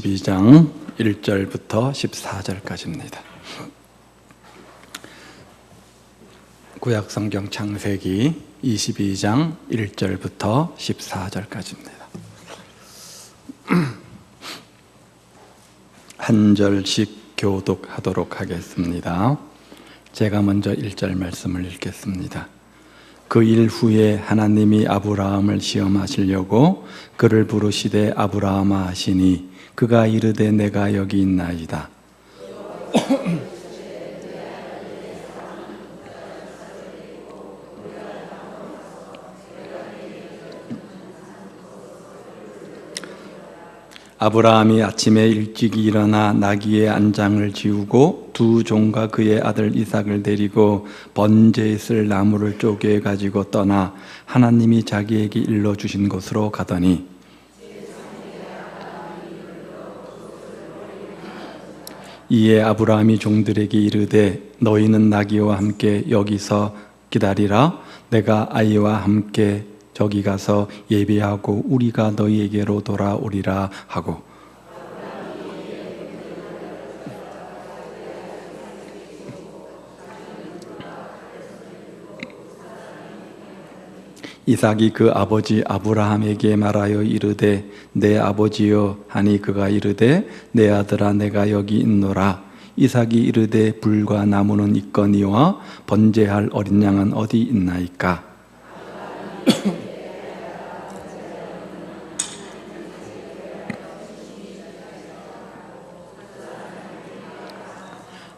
22장 1절부터 14절까지입니다. 구약성경 창세기 22장 1절부터 14절까지입니다. 한 절씩 교독하도록 하겠습니다. 제가 먼저 1절 말씀을 읽겠습니다. 그 일 후에 하나님이 아브라함을 시험하시려고 그를 부르시되 아브라함아 하시니 그가 이르되 내가 여기 있나이다. 아브라함이 아침에 일찍 일어나 나귀의 안장을 지우고 두 종과 그의 아들 이삭을 데리고 번제에 쓸 나무를 쪼개 가지고 떠나 하나님이 자기에게 일러주신 곳으로 가더니 이에 아브라함이 종들에게 이르되 너희는 나귀와 함께 여기서 기다리라. 내가 아이와 함께 저기 가서 예배하고 우리가 너희에게로 돌아오리라 하고 이삭이 그 아버지 아브라함에게 말하여 이르되 내 아버지여 하니 그가 이르되 내 아들아 내가 여기 있노라. 이삭이 이르되 불과 나무는 있거니와 번제할 어린 양은 어디 있나이까.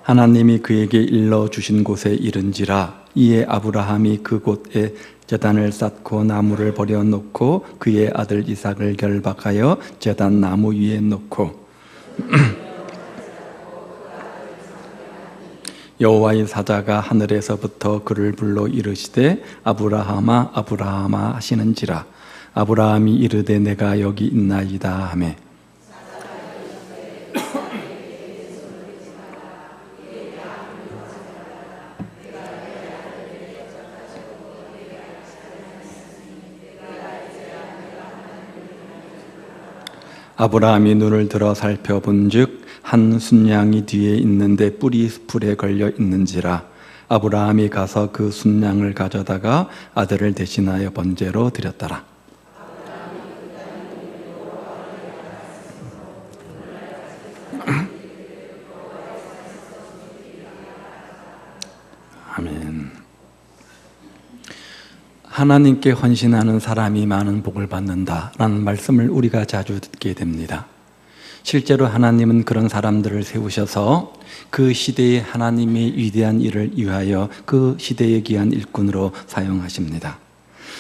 하나님이 그에게 일러주신 곳에 이른지라. 이에 아브라함이 그곳에 제단을 쌓고 나무를 버려놓고 그의 아들 이삭을 결박하여 제단 나무 위에 놓고 여호와의 사자가 하늘에서부터 그를 불러 이르시되 아브라함아 아브라함아 하시는지라. 아브라함이 이르되 내가 여기 있나이다 하매 아브라함이 눈을 들어 살펴본즉 한 순양이 뒤에 있는데 뿔이 풀에 걸려 있는지라. 아브라함이 가서 그 순양을 가져다가 아들을 대신하여 번제로 드렸더라. 아멘. 하나님께 헌신하는 사람이 많은 복을 받는다라는 말씀을 우리가 자주 듣게 됩니다. 실제로 하나님은 그런 사람들을 세우셔서 그 시대에 하나님의 위대한 일을 위하여 그 시대의 귀한 일꾼으로 사용하십니다.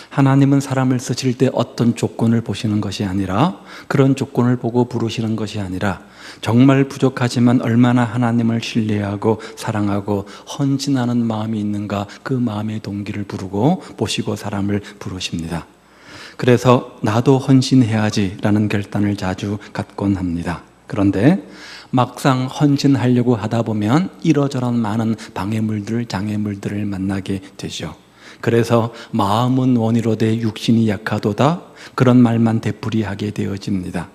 하나님은 사람을 쓰실 때 어떤 조건을 보시는 것이 아니라 그런 조건을 보고 부르시는 것이 아니라 정말 부족하지만 얼마나 하나님을 신뢰하고 사랑하고 헌신하는 마음이 있는가 그 마음의 동기를 부르고 보시고 사람을 부르십니다. 그래서 나도 헌신해야지 라는 결단을 자주 갖곤 합니다. 그런데 막상 헌신하려고 하다 보면 이러저런 많은 방해물들, 장애물들을 만나게 되죠. 그래서 마음은 원이로되 육신이 약하도다 그런 말만 되풀이하게 되어집니다.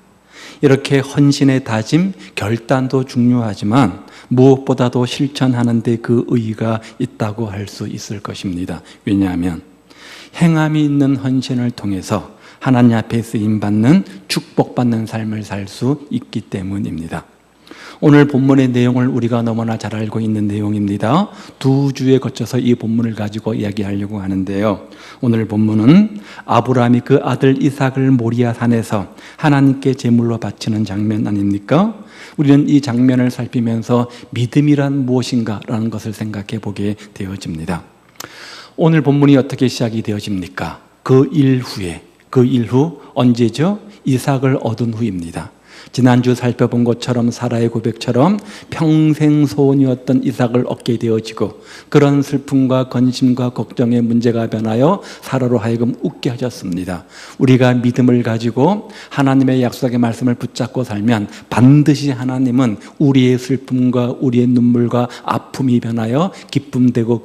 이렇게 헌신의 다짐, 결단도 중요하지만 무엇보다도 실천하는 데 그 의의가 있다고 할 수 있을 것입니다. 왜냐하면 행함이 있는 헌신을 통해서 하나님 앞에 쓰임받는 축복받는 삶을 살 수 있기 때문입니다. 오늘 본문의 내용을 우리가 너무나 잘 알고 있는 내용입니다. 두 주에 거쳐서 이 본문을 가지고 이야기하려고 하는데요. 오늘 본문은 아브라함이 그 아들 이삭을 모리아 산에서 하나님께 제물로 바치는 장면 아닙니까? 우리는 이 장면을 살피면서 믿음이란 무엇인가 라는 것을 생각해 보게 되어집니다. 오늘 본문이 어떻게 시작이 되어집니까? 그 일 후 언제죠? 이삭을 얻은 후입니다. 지난주 살펴본 것처럼 사라의 고백처럼 평생 소원이었던 이삭을 얻게 되어지고 그런 슬픔과 건심과 걱정의 문제가 변하여 사라로 하여금 웃게 하셨습니다. 우리가 믿음을 가지고 하나님의 약속의 말씀을 붙잡고 살면 반드시 하나님은 우리의 슬픔과 우리의 눈물과 아픔이 변하여 기쁨되고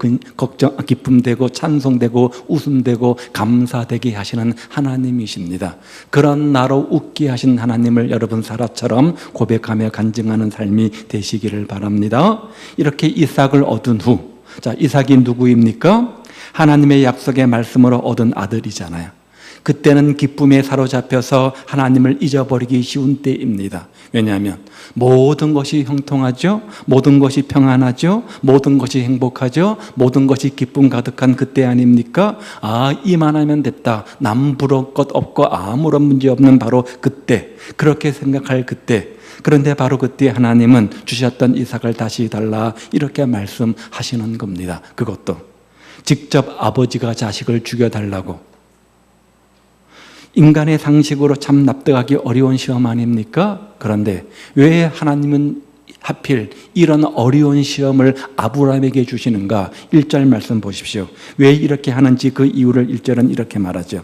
기쁨되고 찬송되고 웃음되고 감사되게 하시는 하나님이십니다. 그런 나로 웃게 하신 하나님을 여러분 사라처럼 고백하며 간증하는 삶이 되시기를 바랍니다. 이렇게 이삭을 얻은 후, 자, 이삭이 누구입니까? 하나님의 약속의 말씀으로 얻은 아들이잖아요. 그때는 기쁨에 사로잡혀서 하나님을 잊어버리기 쉬운 때입니다. 왜냐하면 모든 것이 형통하죠, 모든 것이 평안하죠, 모든 것이 행복하죠, 모든 것이 기쁨 가득한 그때 아닙니까? 이만하면 됐다, 남 부러울 것 없고 아무런 문제 없는 바로 그때, 그렇게 생각할 그때. 그런데 바로 그때 하나님은 주셨던 이삭을 다시 달라 이렇게 말씀하시는 겁니다. 그것도 직접 아버지가 자식을 죽여달라고. 인간의 상식으로 참 납득하기 어려운 시험 아닙니까? 그런데 왜 하나님은 하필 이런 어려운 시험을 아브라함에게 주시는가? 1절 말씀 보십시오. 왜 이렇게 하는지 그 이유를 1절은 이렇게 말하죠.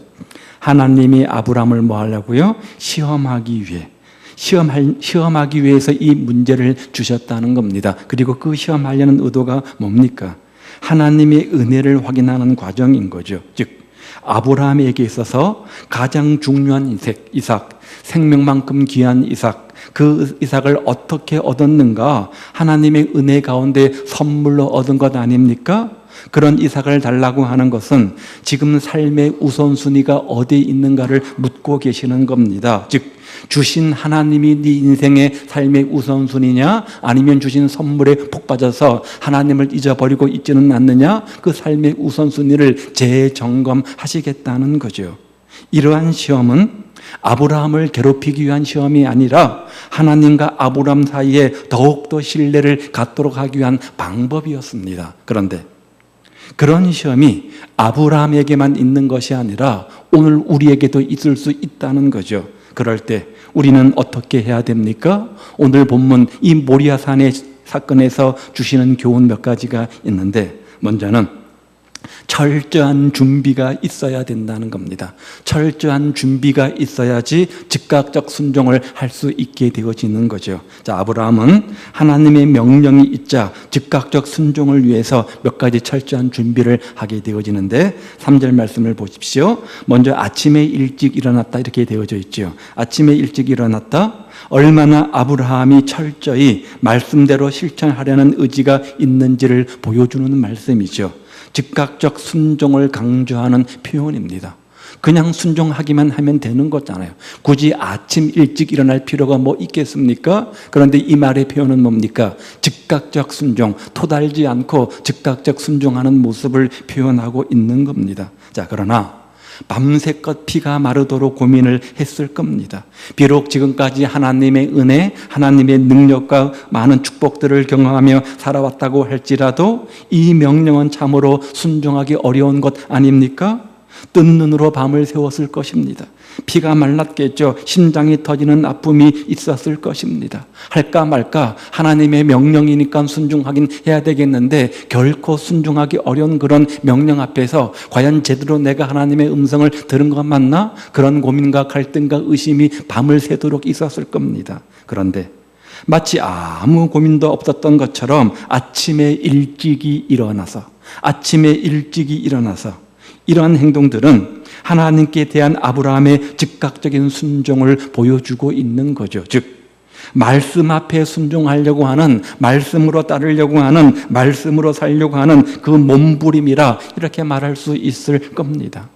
하나님이 아브라함을 뭐 하려고요? 시험하기 위해. 시험하기 위해서 이 문제를 주셨다는 겁니다. 그리고 그 시험하려는 의도가 뭡니까? 하나님의 은혜를 확인하는 과정인 거죠. 즉 아브라함에게 있어서 가장 중요한 이삭, 생명만큼 귀한 이삭, 그 이삭을 어떻게 얻었는가? 하나님의 은혜 가운데 선물로 얻은 것 아닙니까? 그런 이삭을 달라고 하는 것은 지금 삶의 우선순위가 어디에 있는가를 묻고 계시는 겁니다. 즉 주신 하나님이 네 인생의 삶의 우선순위냐, 아니면 주신 선물에 푹 빠져서 하나님을 잊어버리고 있지는 않느냐, 그 삶의 우선순위를 재점검하시겠다는 거죠. 이러한 시험은 아브라함을 괴롭히기 위한 시험이 아니라 하나님과 아브라함 사이에 더욱더 신뢰를 갖도록 하기 위한 방법이었습니다. 그런데 그런 시험이 아브라함에게만 있는 것이 아니라 오늘 우리에게도 있을 수 있다는 거죠. 그럴 때 우리는 어떻게 해야 됩니까? 오늘 본문 이 모리아산의 사건에서 주시는 교훈 몇 가지가 있는데, 먼저는 철저한 준비가 있어야 된다는 겁니다. 철저한 준비가 있어야지 즉각적 순종을 할 수 있게 되어지는 거죠. 자, 아브라함은 하나님의 명령이 있자 즉각적 순종을 위해서 몇 가지 철저한 준비를 하게 되어지는데, 3절 말씀을 보십시오. 먼저 아침에 일찍 일어났다 이렇게 되어져 있죠. 아침에 일찍 일어났다. 얼마나 아브라함이 철저히 말씀대로 실천하려는 의지가 있는지를 보여주는 말씀이죠. 즉각적 순종을 강조하는 표현입니다. 그냥 순종하기만 하면 되는 거잖아요. 굳이 아침 일찍 일어날 필요가 뭐 있겠습니까? 그런데 이 말의 표현은 뭡니까? 즉각적 순종, 토달지 않고 즉각적 순종하는 모습을 표현하고 있는 겁니다. 자, 그러나 밤새껏 피가 마르도록 고민을 했을 겁니다. 비록 지금까지 하나님의 은혜, 하나님의 능력과 많은 축복들을 경험하며 살아왔다고 할지라도 이 명령은 참으로 순종하기 어려운 것 아닙니까? 뜬 눈으로 밤을 새웠을 것입니다. 피가 말랐겠죠. 심장이 터지는 아픔이 있었을 것입니다. 할까 말까 하나님의 명령이니까 순종하긴 해야 되겠는데 결코 순종하기 어려운 그런 명령 앞에서 과연 제대로 내가 하나님의 음성을 들은 것 맞나? 그런 고민과 갈등과 의심이 밤을 새도록 있었을 겁니다. 그런데 마치 아무 고민도 없었던 것처럼 아침에 일찍이 일어나서 이러한 행동들은 하나님께 대한 아브라함의 즉각적인 순종을 보여주고 있는 거죠. 즉 말씀 앞에 순종하려고 하는, 말씀으로 따르려고 하는, 말씀으로 살려고 하는 그 몸부림이라 이렇게 말할 수 있을 겁니다.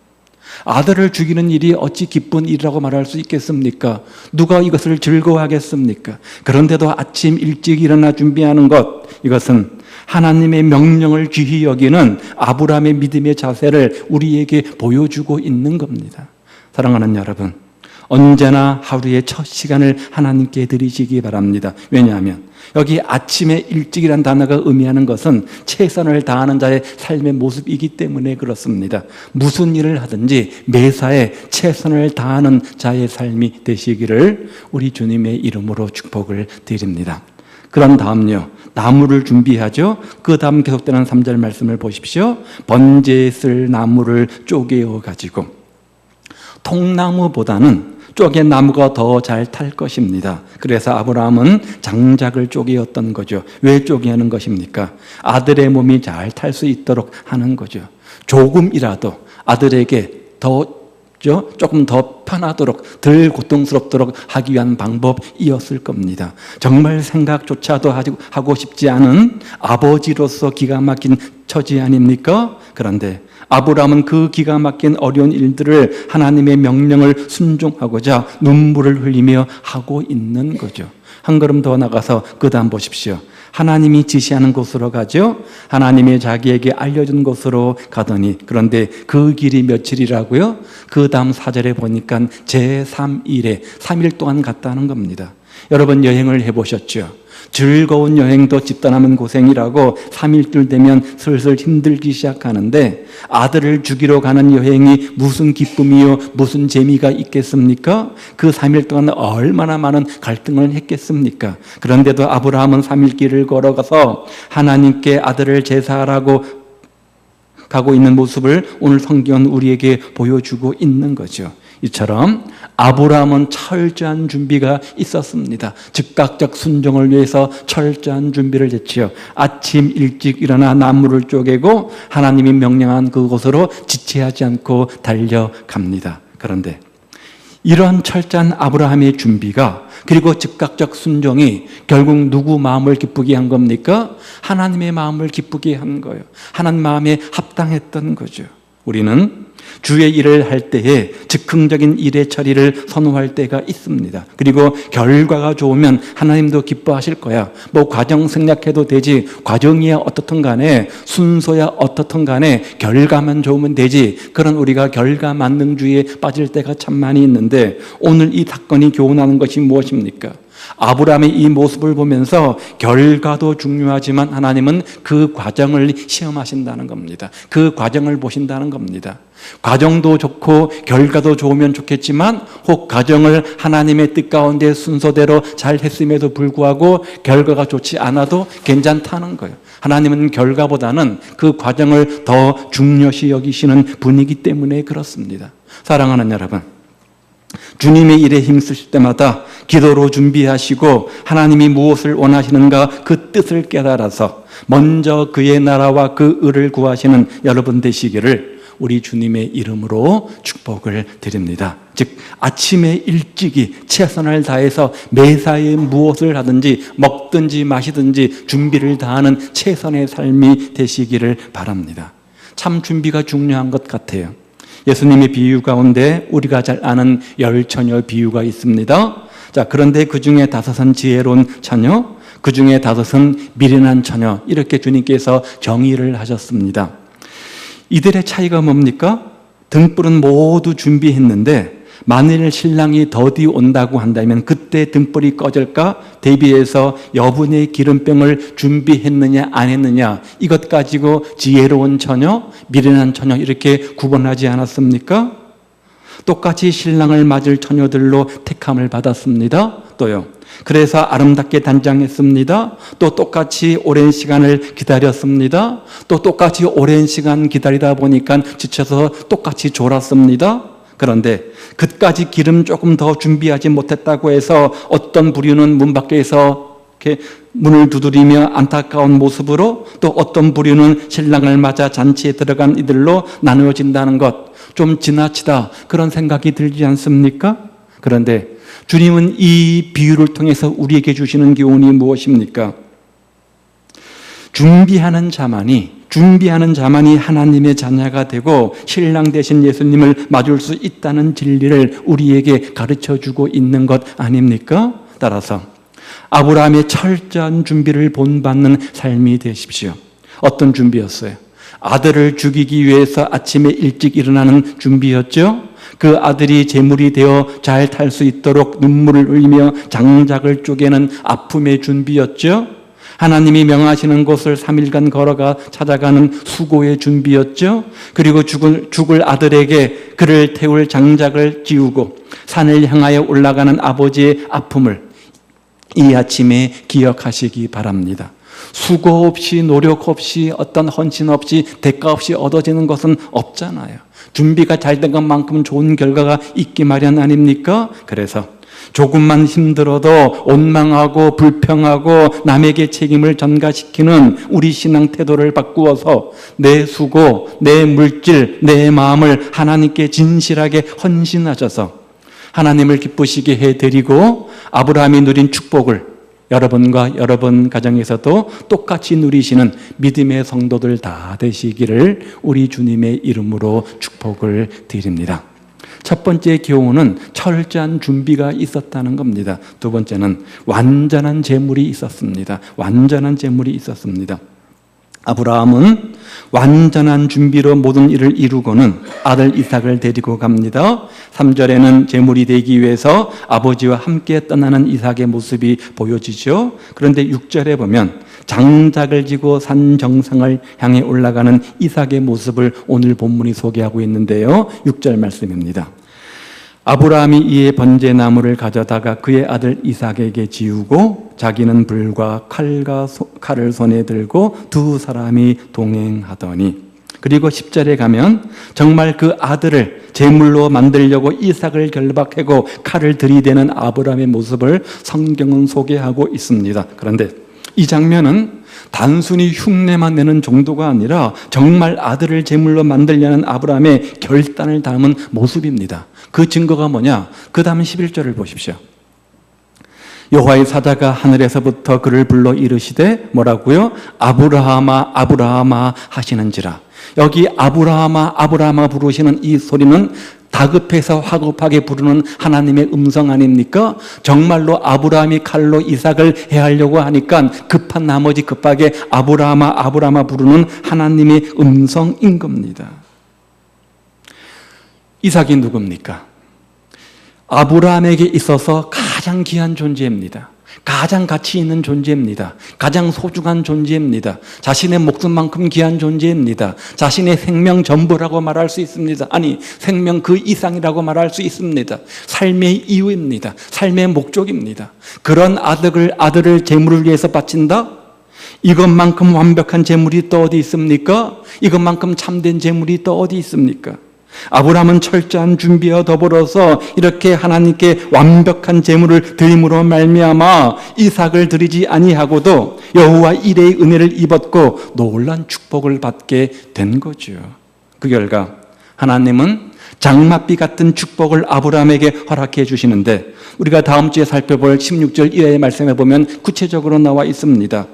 아들을 죽이는 일이 어찌 기쁜 일이라고 말할 수 있겠습니까? 누가 이것을 즐거워하겠습니까? 그런데도 아침 일찍 일어나 준비하는 것, 이것은 하나님의 명령을 귀히 여기는 아브라함의 믿음의 자세를 우리에게 보여주고 있는 겁니다. 사랑하는 여러분, 언제나 하루의 첫 시간을 하나님께 드리시기 바랍니다. 왜냐하면 여기 아침에 일찍이란 단어가 의미하는 것은 최선을 다하는 자의 삶의 모습이기 때문에 그렇습니다. 무슨 일을 하든지 매사에 최선을 다하는 자의 삶이 되시기를 우리 주님의 이름으로 축복을 드립니다. 그런 다음요, 나무를 준비하죠. 그 다음 계속되는 3절 말씀을 보십시오. 번제에 쓸 나무를 쪼개어 가지고, 통나무보다는 쪼개나무가 더 잘 탈 것입니다. 그래서 아브라함은 장작을 쪼개었던 거죠. 왜 쪼개는 것입니까? 아들의 몸이 잘 탈 수 있도록 하는 거죠. 조금이라도 아들에게 더 조금 더 편하도록, 덜 고통스럽도록 하기 위한 방법이었을 겁니다. 정말 생각조차도 하고 싶지 않은 아버지로서 기가 막힌 처지 아닙니까? 그런데 아브라함은 그 기가 막힌 어려운 일들을 하나님의 명령을 순종하고자 눈물을 흘리며 하고 있는 거죠. 한 걸음 더 나가서 그 다음 보십시오. 하나님이 지시하는 곳으로 가죠. 하나님이 자기에게 알려준 곳으로 가더니, 그런데 그 길이 며칠이라고요? 그 다음 4절에 보니까 제3일에 3일 동안 갔다는 겁니다. 여러분 여행을 해보셨죠? 즐거운 여행도 집 떠나면 고생이라고 3일쯤 되면 슬슬 힘들기 시작하는데, 아들을 죽이러 가는 여행이 무슨 기쁨이요 무슨 재미가 있겠습니까? 그 3일 동안 얼마나 많은 갈등을 했겠습니까? 그런데도 아브라함은 3일 길을 걸어가서 하나님께 아들을 제사하라고 가고 있는 모습을 오늘 성경은 우리에게 보여주고 있는 거죠. 이처럼 아브라함은 철저한 준비가 있었습니다. 즉각적 순종을 위해서 철저한 준비를 했지요. 아침 일찍 일어나 나무를 쪼개고 하나님이 명령한 그곳으로 지체하지 않고 달려갑니다. 그런데 이런 철저한 아브라함의 준비가, 그리고 즉각적 순종이 결국 누구 마음을 기쁘게 한 겁니까? 하나님의 마음을 기쁘게 한 거예요. 하나님 마음에 합당했던 거죠. 우리는 주의 일을 할 때에 즉흥적인 일의 처리를 선호할 때가 있습니다. 그리고 결과가 좋으면 하나님도 기뻐하실 거야. 뭐 과정 생략해도 되지, 과정이야 어떻든 간에, 순서야 어떻든 간에 결과만 좋으면 되지, 그런 우리가 결과 만능주의에 빠질 때가 참 많이 있는데, 오늘 이 사건이 교훈하는 것이 무엇입니까? 아브라함의 이 모습을 보면서 결과도 중요하지만 하나님은 그 과정을 시험하신다는 겁니다. 그 과정을 보신다는 겁니다. 과정도 좋고 결과도 좋으면 좋겠지만, 혹 과정을 하나님의 뜻 가운데 순서대로 잘 했음에도 불구하고 결과가 좋지 않아도 괜찮다는 거예요. 하나님은 결과보다는 그 과정을 더 중요시 여기시는 분이기 때문에 그렇습니다. 사랑하는 여러분, 주님의 일에 힘쓰실 때마다 기도로 준비하시고 하나님이 무엇을 원하시는가 그 뜻을 깨달아서 먼저 그의 나라와 그 의를 구하시는 여러분 되시기를 우리 주님의 이름으로 축복을 드립니다. 즉 아침에 일찍이 최선을 다해서 매사에 무엇을 하든지 먹든지 마시든지 준비를 다하는 최선의 삶이 되시기를 바랍니다. 참 준비가 중요한 것 같아요. 예수님의 비유 가운데 우리가 잘 아는 10처녀 비유가 있습니다. 자, 그런데 그 중에 5은 지혜로운 처녀, 그 중에 5은 미련한 처녀, 이렇게 주님께서 정의를 하셨습니다. 이들의 차이가 뭡니까? 등불은 모두 준비했는데 만일 신랑이 더디 온다고 한다면 그때 등불이 꺼질까 대비해서 여분의 기름병을 준비했느냐 안 했느냐, 이것 가지고 지혜로운 처녀, 미련한 처녀 이렇게 구분하지 않았습니까? 똑같이 신랑을 맞을 처녀들로 택함을 받았습니다. 또요, 그래서 아름답게 단장했습니다. 또 똑같이 오랜 시간을 기다렸습니다. 또 똑같이 오랜 시간 기다리다 보니까 지쳐서 똑같이 졸았습니다. 그런데 그까지 기름 조금 더 준비하지 못했다고 해서 어떤 부류는 문 밖에서 이렇게 문을 두드리며 안타까운 모습으로, 또 어떤 부류는 신랑을 맞아 잔치에 들어간 이들로 나누어진다는 것, 좀 지나치다 그런 생각이 들지 않습니까? 그런데 주님은 이 비유를 통해서 우리에게 주시는 교훈이 무엇입니까? 준비하는 자만이 하나님의 자녀가 되고 신랑 되신 예수님을 맞을 수 있다는 진리를 우리에게 가르쳐주고 있는 것 아닙니까? 따라서 아브라함의 철저한 준비를 본받는 삶이 되십시오. 어떤 준비였어요? 아들을 죽이기 위해서 아침에 일찍 일어나는 준비였죠? 그 아들이 제물이 되어 잘 탈 수 있도록 눈물을 흘리며 장작을 쪼개는 아픔의 준비였죠? 하나님이 명하시는 곳을 3일간 걸어가 찾아가는 수고의 준비였죠? 그리고 죽을 아들에게 그를 태울 장작을 찌우고 산을 향하여 올라가는 아버지의 아픔을 이 아침에 기억하시기 바랍니다. 수고 없이, 노력 없이, 어떤 헌신 없이, 대가 없이 얻어지는 것은 없잖아요. 준비가 잘 된 것만큼 좋은 결과가 있기 마련 아닙니까? 그래서 조금만 힘들어도 원망하고 불평하고 남에게 책임을 전가시키는 우리 신앙 태도를 바꾸어서 내 수고, 내 물질, 내 마음을 하나님께 진실하게 헌신하셔서 하나님을 기쁘시게 해드리고 아브라함이 누린 축복을 여러분과 여러분 가정에서도 똑같이 누리시는 믿음의 성도들 다 되시기를 우리 주님의 이름으로 축복을 드립니다. 첫 번째 교훈은 철저한 준비가 있었다는 겁니다. 두 번째는 완전한 재물이 있었습니다. 완전한 재물이 있었습니다. 아브라함은 완전한 준비로 모든 일을 이루고는 아들 이삭을 데리고 갑니다. 3절에는 제물이 되기 위해서 아버지와 함께 떠나는 이삭의 모습이 보여지죠. 그런데 6절에 보면 장작을 지고 산 정상을 향해 올라가는 이삭의 모습을 오늘 본문이 소개하고 있는데요. 6절 말씀입니다. 아브라함이 이에 번제나무를 가져다가 그의 아들 이삭에게 지우고 자기는 불과 칼을 손에 들고 두 사람이 동행하더니, 그리고 10절에 가면 정말 그 아들을 제물로 만들려고 이삭을 결박하고 칼을 들이대는 아브라함의 모습을 성경은 소개하고 있습니다. 그런데 이 장면은 단순히 흉내만 내는 정도가 아니라 정말 아들을 제물로 만들려는 아브라함의 결단을 담은 모습입니다. 그 증거가 뭐냐? 그 다음 11절을 보십시오. 여호와의 사자가 하늘에서부터 그를 불러 이르시되 뭐라고요? 아브라함아 아브라함아 하시는지라. 여기 아브라함아 아브라함아 부르시는 이 소리는 다급해서 화급하게 부르는 하나님의 음성 아닙니까? 정말로 아브라함이 칼로 이삭을 해하려고 하니까 급한 나머지 급하게 아브라함아 아브라함아 부르는 하나님의 음성인 겁니다. 이삭이 누굽니까? 아브라함에게 있어서 가장 귀한 존재입니다. 가장 가치 있는 존재입니다. 가장 소중한 존재입니다. 자신의 목숨만큼 귀한 존재입니다. 자신의 생명 전부라고 말할 수 있습니다. 아니, 생명 그 이상이라고 말할 수 있습니다. 삶의 이유입니다. 삶의 목적입니다. 그런 아들을 제물을 위해서 바친다? 이것만큼 완벽한 제물이 또 어디 있습니까? 이것만큼 참된 제물이 또 어디 있습니까? 아브라함은 철저한 준비와 더불어서 이렇게 하나님께 완벽한 제물을 드림으로 말미암아 이삭을 드리지 아니하고도 여호와 이레의 은혜를 입었고 놀란 축복을 받게 된 거죠. 그 결과 하나님은 장맛비 같은 축복을 아브라함에게 허락해 주시는데, 우리가 다음 주에 살펴볼 16절 이하의 말씀에 보면 구체적으로 나와 있습니다.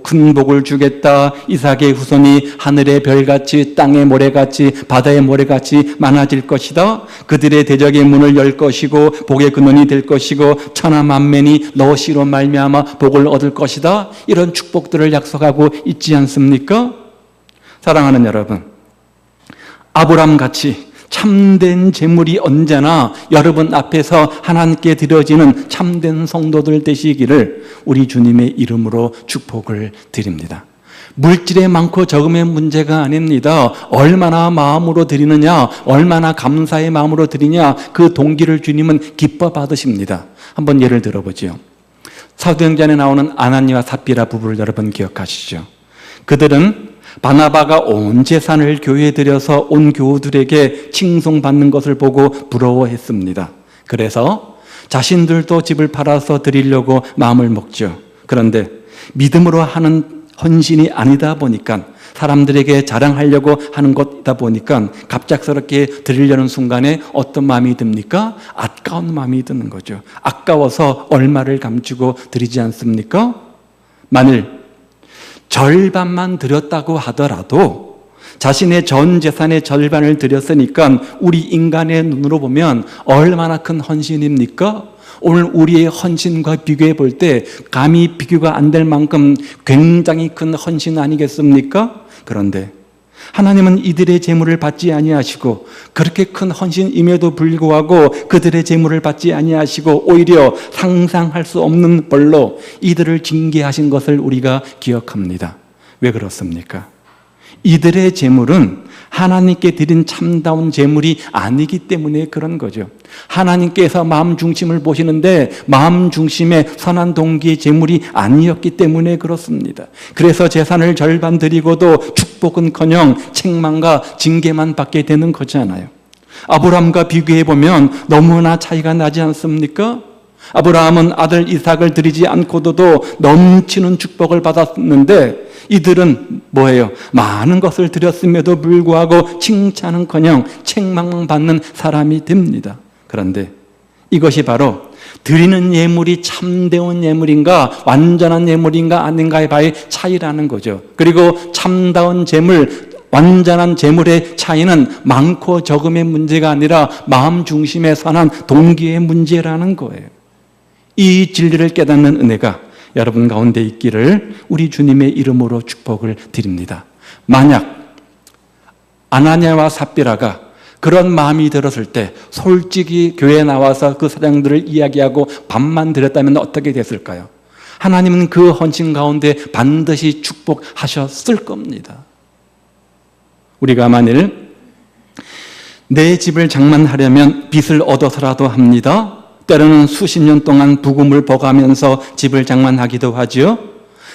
큰 복을 주겠다. 이삭의 후손이 하늘의 별같이 땅의 모래같이 바다의 모래같이 많아질 것이다. 그들의 대적의 문을 열 것이고 복의 근원이 될 것이고 천하 만민이 너 씨로 말미암아 복을 얻을 것이다. 이런 축복들을 약속하고 있지 않습니까? 사랑하는 여러분, 아브라함같이 참된 제물이 언제나 여러분 앞에서 하나님께 드려지는 참된 성도들 되시기를 우리 주님의 이름으로 축복을 드립니다. 물질의 많고 적음의 문제가 아닙니다. 얼마나 마음으로 드리느냐, 얼마나 감사의 마음으로 드리냐, 그 동기를 주님은 기뻐 받으십니다. 한번 예를 들어보죠. 사도행전에 나오는 아나니와 삽비라 부부를 여러분 기억하시죠? 그들은 바나바가 온 재산을 교회에 들여서 온 교우들에게 칭송받는 것을 보고 부러워했습니다. 그래서 자신들도 집을 팔아서 드리려고 마음을 먹죠. 그런데 믿음으로 하는 헌신이 아니다 보니까, 사람들에게 자랑하려고 하는 것이다 보니까 갑작스럽게 드리려는 순간에 어떤 마음이 듭니까? 아까운 마음이 드는 거죠. 아까워서 얼마를 감추고 드리지 않습니까? 만일 절반만 드렸다고 하더라도 자신의 전 재산의 절반을 드렸으니까 우리 인간의 눈으로 보면 얼마나 큰 헌신입니까? 오늘 우리의 헌신과 비교해 볼 때 감히 비교가 안 될 만큼 굉장히 큰 헌신 아니겠습니까? 그런데 하나님은 이들의 제물을 받지 아니하시고, 그렇게 큰 헌신임에도 불구하고 그들의 제물을 받지 아니하시고 오히려 상상할 수 없는 벌로 이들을 징계하신 것을 우리가 기억합니다. 왜 그렇습니까? 이들의 제물은 하나님께 드린 참다운 제물이 아니기 때문에 그런 거죠. 하나님께서 마음 중심을 보시는데 마음 중심의 선한 동기의 제물이 아니었기 때문에 그렇습니다. 그래서 재산을 절반 드리고도 축복은커녕 책망과 징계만 받게 되는 거잖아요. 아브라함과 비교해 보면 너무나 차이가 나지 않습니까? 아브라함은 아들 이삭을 드리지 않고도 넘치는 축복을 받았는데 이들은 뭐예요? 많은 것을 드렸음에도 불구하고 칭찬은커녕 책망만 받는 사람이 됩니다. 그런데 이것이 바로 드리는 예물이 참되운 예물인가 완전한 예물인가 아닌가의 바의 차이라는 거죠. 그리고 참다운 재물, 완전한 재물의 차이는 많고 적음의 문제가 아니라 마음 중심에 선한 동기의 문제라는 거예요. 이 진리를 깨닫는 은혜가 여러분 가운데 있기를 우리 주님의 이름으로 축복을 드립니다. 만약 아나니아와 삽비라가 그런 마음이 들었을 때 솔직히 교회에 나와서 그 사장들을 이야기하고 밥만 드렸다면 어떻게 됐을까요? 하나님은 그 헌신 가운데 반드시 축복하셨을 겁니다. 우리가 만일 내 집을 장만하려면 빚을 얻어서라도 합니다. 때로는 수십 년 동안 부금을 버가면서 집을 장만하기도 하지요.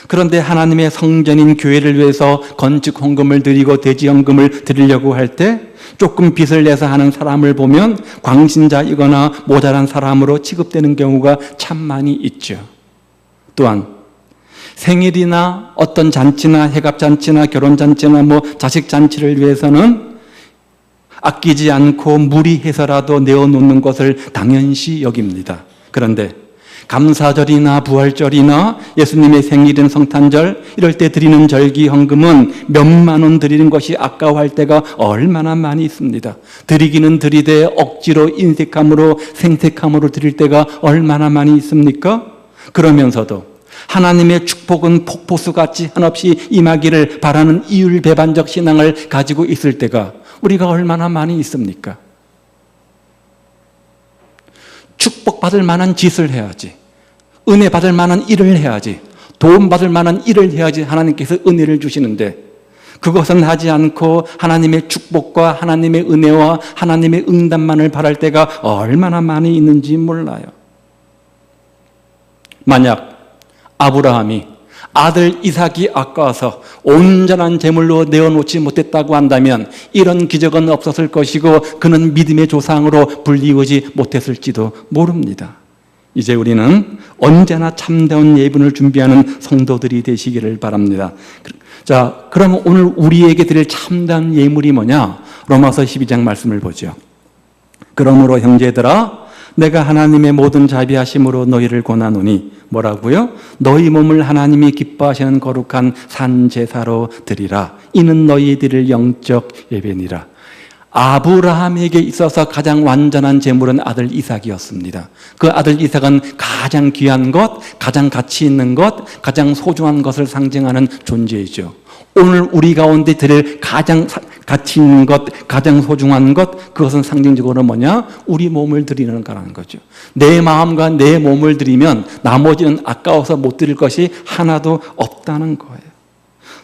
그런데 하나님의 성전인 교회를 위해서 건축 헌금을 드리고 대지 헌금을 드리려고 할 때 조금 빚을 내서 하는 사람을 보면 광신자이거나 모자란 사람으로 취급되는 경우가 참 많이 있죠. 또한 생일이나 어떤 잔치나 해갑잔치나 결혼잔치나 자식잔치를 위해서는 아끼지 않고 무리해서라도 내어놓는 것을 당연시 여깁니다. 그런데 감사절이나 부활절이나 예수님의 생일인 성탄절 이럴 때 드리는 절기 헌금은 몇만 원 드리는 것이 아까워할 때가 얼마나 많이 있습니다. 드리기는 드리되 억지로 인색함으로 생색함으로 드릴 때가 얼마나 많이 있습니까? 그러면서도 하나님의 축복은 폭포수같이 한없이 임하기를 바라는 이율배반적 신앙을 가지고 있을 때가 우리가 얼마나 많이 있습니까? 축복받을 만한 짓을 해야지, 은혜 받을 만한 일을 해야지, 도움 받을 만한 일을 해야지 하나님께서 은혜를 주시는데 그것은 하지 않고 하나님의 축복과 하나님의 은혜와 하나님의 응답만을 바랄 때가 얼마나 많이 있는지 몰라요. 만약 아브라함이 아들 이삭이 아까워서 온전한 제물로 내어놓지 못했다고 한다면 이런 기적은 없었을 것이고 그는 믿음의 조상으로 불리우지 못했을지도 모릅니다. 이제 우리는 언제나 참다운 예분을 준비하는 성도들이 되시기를 바랍니다. 자, 그럼 오늘 우리에게 드릴 참다운 예물이 뭐냐? 로마서 12장 말씀을 보죠. 그러므로 형제들아 내가 하나님의 모든 자비하심으로 너희를 권하노니 뭐라고요? 너희 몸을 하나님이 기뻐하시는 거룩한 산제사로 드리라. 이는 너희 드릴 영적 예배니라. 아브라함에게 있어서 가장 완전한 제물은 아들 이삭이었습니다. 그 아들 이삭은 가장 귀한 것, 가장 가치 있는 것, 가장 소중한 것을 상징하는 존재이죠. 오늘 우리 가운데 드릴 가장 가치 있는 것, 가장 소중한 것, 그것은 상징적으로 뭐냐? 우리 몸을 드리는 거라는 거죠. 내 마음과 내 몸을 드리면 나머지는 아까워서 못 드릴 것이 하나도 없다는 거예요.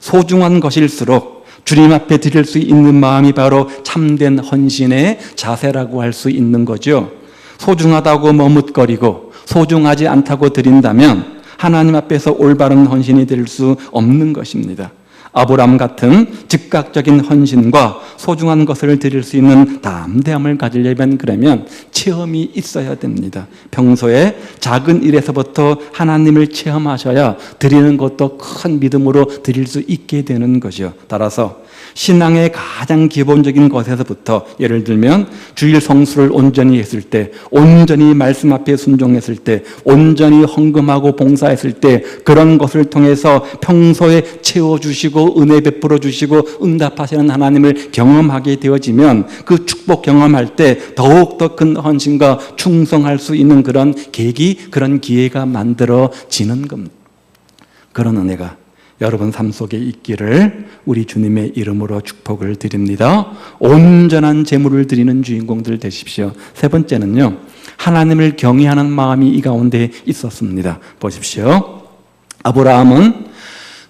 소중한 것일수록 주님 앞에 드릴 수 있는 마음이 바로 참된 헌신의 자세라고 할 수 있는 거죠. 소중하다고 머뭇거리고 소중하지 않다고 드린다면 하나님 앞에서 올바른 헌신이 될 수 없는 것입니다. 아브라함 같은 즉각적인 헌신과 소중한 것을 드릴 수 있는 담대함을 가지려면 그러면 체험이 있어야 됩니다. 평소에 작은 일에서부터 하나님을 체험하셔야 드리는 것도 큰 믿음으로 드릴 수 있게 되는 거죠. 따라서 신앙의 가장 기본적인 것에서부터 예를 들면 주일 성수를 온전히 했을 때, 온전히 말씀 앞에 순종했을 때, 온전히 헌금하고 봉사했을 때 그런 것을 통해서 평소에 채워주시고 은혜 베풀어 주시고 응답하시는 하나님을 경험하게 되어지면 그 축복 경험할 때 더욱더 큰 헌신과 충성할 수 있는 그런 계기, 그런 기회가 만들어지는 겁니다. 그런 은혜가 여러분 삶 속에 있기를 우리 주님의 이름으로 축복을 드립니다. 온전한 제물을 드리는 주인공들 되십시오. 세 번째는요, 하나님을 경외하는 마음이 이 가운데 있었습니다. 보십시오. 아브라함은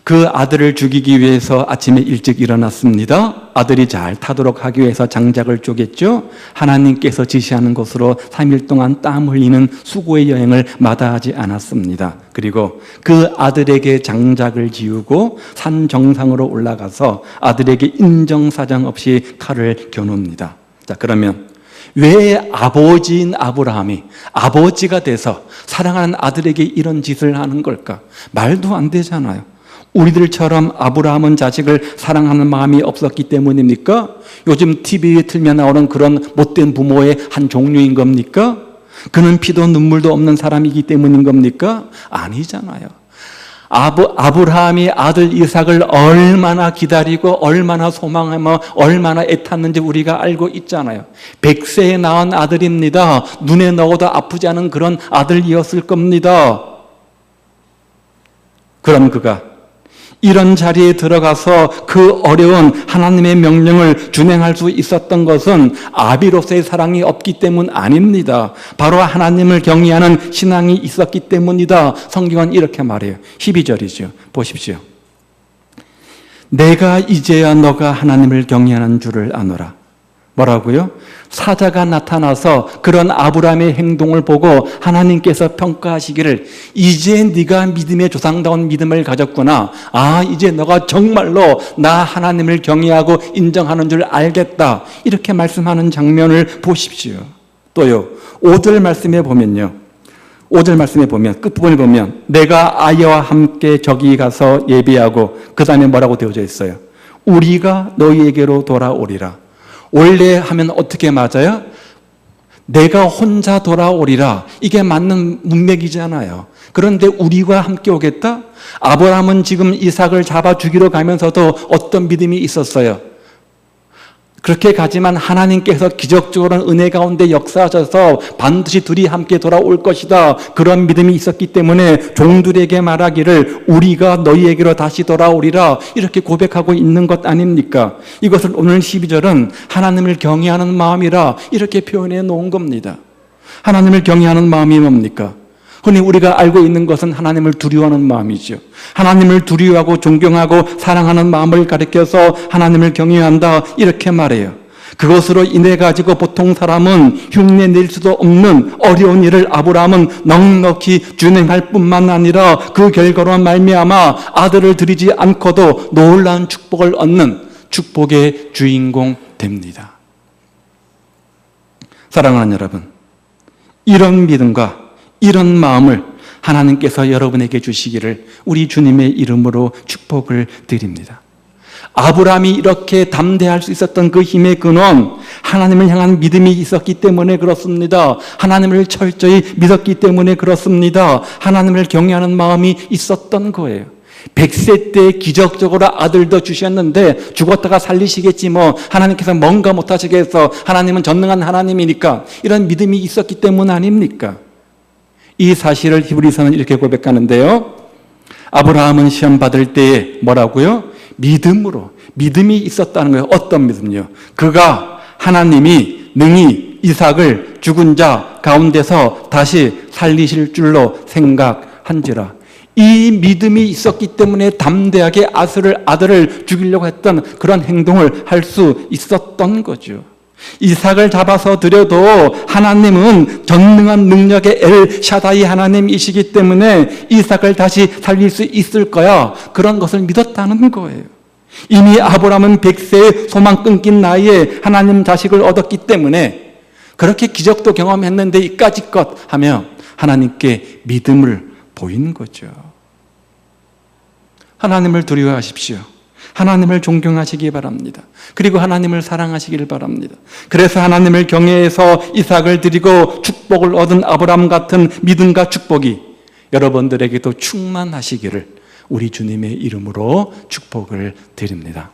그 아들을 죽이기 위해서 아침에 일찍 일어났습니다. 아들이 잘 타도록 하기 위해서 장작을 쪼갰죠. 하나님께서 지시하는 곳으로 3일 동안 땀 흘리는 수고의 여행을 마다하지 않았습니다. 그리고 그 아들에게 장작을 지우고 산 정상으로 올라가서 아들에게 인정사정 없이 칼을 겨눕니다. 자, 그러면 왜 아버지인 아브라함이 아버지가 돼서 사랑하는 아들에게 이런 짓을 하는 걸까? 말도 안 되잖아요. 우리들처럼 아브라함은 자식을 사랑하는 마음이 없었기 때문입니까? 요즘 TV에 틀면 나오는 그런 못된 부모의 한 종류인 겁니까? 그는 피도 눈물도 없는 사람이기 때문인 겁니까? 아니잖아요. 아브라함이 아들 이삭을 얼마나 기다리고 얼마나 소망하며 얼마나 애탔는지 우리가 알고 있잖아요. 100세에 낳은 아들입니다. 눈에 넣어도 아프지 않은 그런 아들이었을 겁니다. 그럼 그가 이런 자리에 들어가서 그 어려운 하나님의 명령을 준행할 수 있었던 것은 아비로서의 사랑이 없기 때문 아닙니다. 바로 하나님을 경외하는 신앙이 있었기 때문이다. 성경은 이렇게 말해요. 12절이죠. 보십시오. 내가 이제야 너가 하나님을 경외하는 줄을 아노라. 뭐라고요? 사자가 나타나서 그런 아브라함의 행동을 보고 하나님께서 평가하시기를 이제 네가 믿음의 조상다운 믿음을 가졌구나. 아, 이제 너가 정말로 나 하나님을 경외하고 인정하는 줄 알겠다. 이렇게 말씀하는 장면을 보십시오. 또요. 5절 말씀에 보면요. 5절 말씀에 보면 끝부분에 보면 내가 아이와 함께 저기 가서 예비하고 그 다음에 뭐라고 되어져 있어요? 우리가 너희에게로 돌아오리라. 원래 하면 어떻게 맞아요? 내가 혼자 돌아오리라. 이게 맞는 문맥이잖아요. 그런데 우리와 함께 오겠다? 아브라함은 지금 이삭을 잡아 죽이러 가면서도 어떤 믿음이 있었어요? 그렇게 가지만 하나님께서 기적적으로 은혜 가운데 역사하셔서 반드시 둘이 함께 돌아올 것이다. 그런 믿음이 있었기 때문에 종들에게 말하기를 우리가 너희에게로 다시 돌아오리라. 이렇게 고백하고 있는 것 아닙니까? 이것을 오늘 12절은 하나님을 경외하는 마음이라 이렇게 표현해 놓은 겁니다. 하나님을 경외하는 마음이 뭡니까? 흔히 우리가 알고 있는 것은 하나님을 두려워하는 마음이죠. 하나님을 두려워하고 존경하고 사랑하는 마음을 가리켜서 하나님을 경외한다 이렇게 말해요. 그것으로 인해 가지고 보통 사람은 흉내낼 수도 없는 어려운 일을 아브라함은 넉넉히 준행할 뿐만 아니라 그 결과로 말미암아 아들을 드리지 않고도 놀라운 축복을 얻는 축복의 주인공 됩니다. 사랑하는 여러분, 이런 믿음과 이런 마음을 하나님께서 여러분에게 주시기를 우리 주님의 이름으로 축복을 드립니다. 아브라함이 이렇게 담대할 수 있었던 그 힘의 근원, 하나님을 향한 믿음이 있었기 때문에 그렇습니다. 하나님을 철저히 믿었기 때문에 그렇습니다. 하나님을 경외하는 마음이 있었던 거예요. 100세 때 기적적으로 아들도 주셨는데 죽었다가 살리시겠지 뭐 하나님께서 뭔가 못하시겠어. 하나님은 전능한 하나님이니까 이런 믿음이 있었기 때문 아닙니까? 이 사실을 히브리서는 이렇게 고백하는데요. 아브라함은 시험 받을 때에 뭐라고요? 믿음이 있었다는 거예요. 어떤 믿음요? 그가 하나님이 능히 이삭을 죽은 자 가운데서 다시 살리실 줄로 생각한지라. 이 믿음이 있었기 때문에 담대하게 아들을 죽이려고 했던 그런 행동을 할 수 있었던 거죠. 이삭을 잡아서 드려도 하나님은 전능한 능력의 엘 샤다이 하나님이시기 때문에 이삭을 다시 살릴 수 있을 거야. 그런 것을 믿었다는 거예요. 이미 아브라함은 100세의 소망 끊긴 나이에 하나님 자식을 얻었기 때문에 그렇게 기적도 경험했는데 이까짓 것 하며 하나님께 믿음을 보이는 거죠. 하나님을 두려워하십시오. 하나님을 존경하시기 바랍니다. 그리고 하나님을 사랑하시기를 바랍니다. 그래서 하나님을 경외해서 이삭을 드리고 축복을 얻은 아브라함 같은 믿음과 축복이 여러분들에게도 충만하시기를 우리 주님의 이름으로 축복을 드립니다.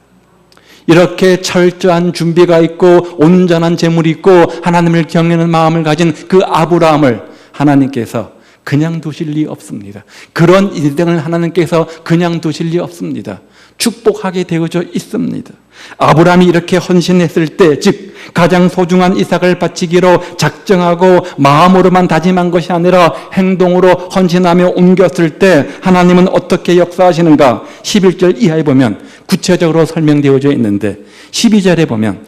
이렇게 철저한 준비가 있고 온전한 재물이 있고 하나님을 경외하는 마음을 가진 그 아브라함을 하나님께서 그냥 두실 리 없습니다. 그런 인생을 하나님께서 그냥 두실 리 없습니다. 축복하게 되어져 있습니다. 아브라함이 이렇게 헌신했을 때, 즉 가장 소중한 이삭을 바치기로 작정하고 마음으로만 다짐한 것이 아니라 행동으로 헌신하며 옮겼을 때 하나님은 어떻게 역사하시는가? 11절 이하에 보면 구체적으로 설명되어져 있는데 12절에 보면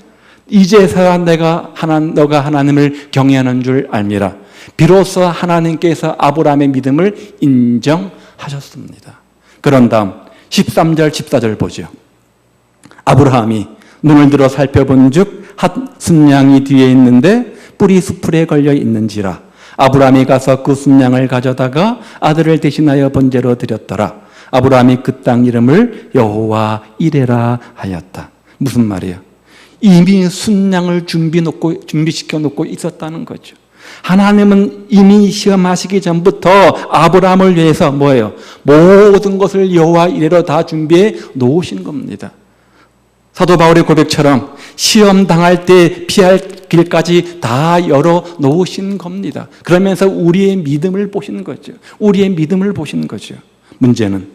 이제서야 너가 하나님을 경외하는 줄 알미라. 비로소 하나님께서 아브라함의 믿음을 인정하셨습니다. 그런 다음 13절, 14절 보죠. 아브라함이 눈을 들어 살펴본 즉 한 순양이 뒤에 있는데 뿔이 수풀에 걸려 있는지라. 아브라함이 가서 그 순양을 가져다가 아들을 대신하여 번제로 드렸더라. 아브라함이 그 땅 이름을 여호와 이레라 하였다. 무슨 말이에요? 이미 순양을 준비시켜 놓고 있었다는 거죠. 하나님은 이미 시험하시기 전부터 아브라함을 위해서 뭐예요? 모든 것을 여호와 이레로 다 준비해 놓으신 겁니다. 사도 바울의 고백처럼 시험 당할 때 피할 길까지 다 열어 놓으신 겁니다. 그러면서 우리의 믿음을 보시는 거죠. 우리의 믿음을 보시는 거죠. 문제는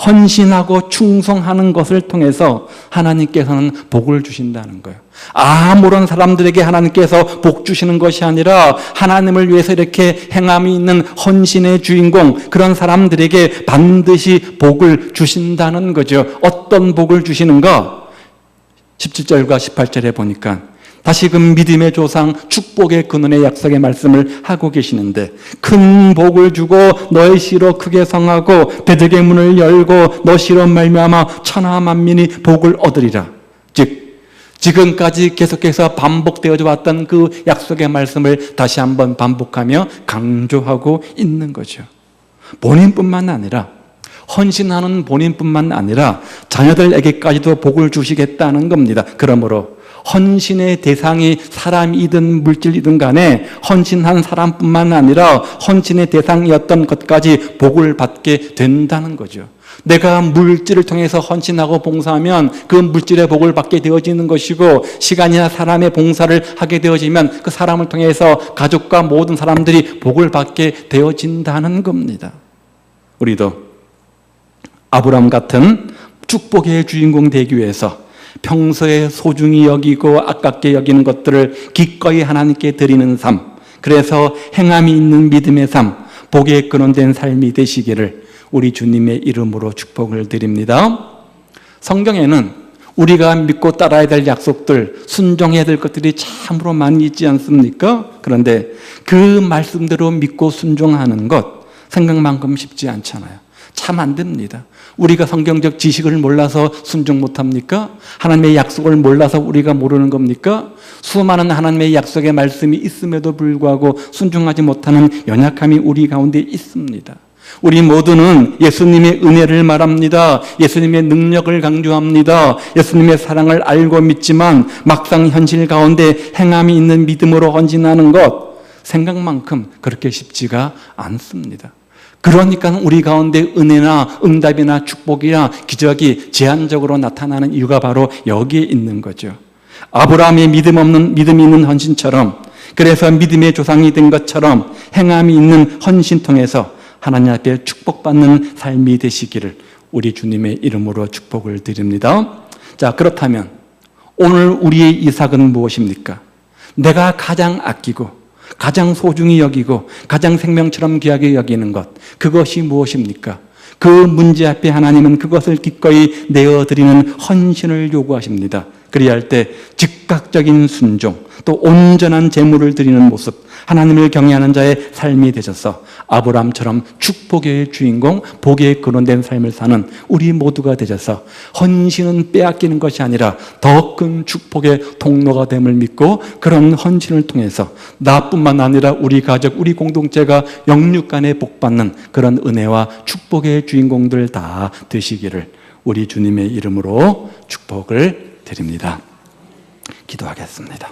헌신하고 충성하는 것을 통해서 하나님께서는 복을 주신다는 거예요. 아무런 사람들에게 하나님께서 복 주시는 것이 아니라 하나님을 위해서 이렇게 행함이 있는 헌신의 주인공, 그런 사람들에게 반드시 복을 주신다는 거죠. 어떤 복을 주시는가? 17절과 18절에 보니까 다시금 믿음의 조상 축복의 근원의 약속의 말씀을 하고 계시는데, 큰 복을 주고 너의 씨로 크게 성하고 배득의 문을 열고 너 씨로 말미암아 천하 만민이 복을 얻으리라. 즉 지금까지 계속해서 반복되어져 왔던 그 약속의 말씀을 다시 한번 반복하며 강조하고 있는 거죠. 본인뿐만 아니라, 헌신하는 본인뿐만 아니라 자녀들에게까지도 복을 주시겠다는 겁니다. 그러므로 헌신의 대상이 사람이든 물질이든 간에 헌신한 사람뿐만 아니라 헌신의 대상이었던 것까지 복을 받게 된다는 거죠. 내가 물질을 통해서 헌신하고 봉사하면 그 물질의 복을 받게 되어지는 것이고, 시간이나 사람의 봉사를 하게 되어지면 그 사람을 통해서 가족과 모든 사람들이 복을 받게 되어진다는 겁니다. 우리도 아브라함 같은 축복의 주인공 되기 위해서 평소에 소중히 여기고 아깝게 여기는 것들을 기꺼이 하나님께 드리는 삶, 그래서 행함이 있는 믿음의 삶, 복에 근원된 삶이 되시기를 우리 주님의 이름으로 축복을 드립니다. 성경에는 우리가 믿고 따라야 될 약속들, 순종해야 될 것들이 참으로 많이 있지 않습니까? 그런데 그 말씀대로 믿고 순종하는 것 생각만큼 쉽지 않잖아요. 참 안 됩니다. 우리가 성경적 지식을 몰라서 순종 못합니까? 하나님의 약속을 몰라서 우리가 모르는 겁니까? 수많은 하나님의 약속의 말씀이 있음에도 불구하고 순종하지 못하는 연약함이 우리 가운데 있습니다. 우리 모두는 예수님의 은혜를 말합니다. 예수님의 능력을 강조합니다. 예수님의 사랑을 알고 믿지만 막상 현실 가운데 행함이 있는 믿음으로 헌신하는 것, 생각만큼 그렇게 쉽지가 않습니다. 그러니까 우리 가운데 은혜나 응답이나 축복이나 기적이 제한적으로 나타나는 이유가 바로 여기에 있는 거죠. 아브라함의 믿음이 있는 헌신처럼, 그래서 믿음의 조상이 된 것처럼 행함이 있는 헌신 통해서 하나님 앞에 축복받는 삶이 되시기를 우리 주님의 이름으로 축복을 드립니다. 자, 그렇다면 오늘 우리의 이삭은 무엇입니까? 내가 가장 아끼고 가장 소중히 여기고 가장 생명처럼 귀하게 여기는 것, 그것이 무엇입니까? 그 문제 앞에 하나님은 그것을 기꺼이 내어드리는 헌신을 요구하십니다. 그리할 때 즉각적인 순종, 또 온전한 제물을 드리는 모습, 하나님을 경외하는 자의 삶이 되셔서 아브라함처럼 축복의 주인공, 복에 근원된 삶을 사는 우리 모두가 되셔서 헌신은 빼앗기는 것이 아니라 더 큰 축복의 통로가 됨을 믿고, 그런 헌신을 통해서 나뿐만 아니라 우리 가족, 우리 공동체가 영육간에 복받는 그런 은혜와 축복의 주인공들 다 되시기를 우리 주님의 이름으로 축복을 드립니다. 기도하겠습니다.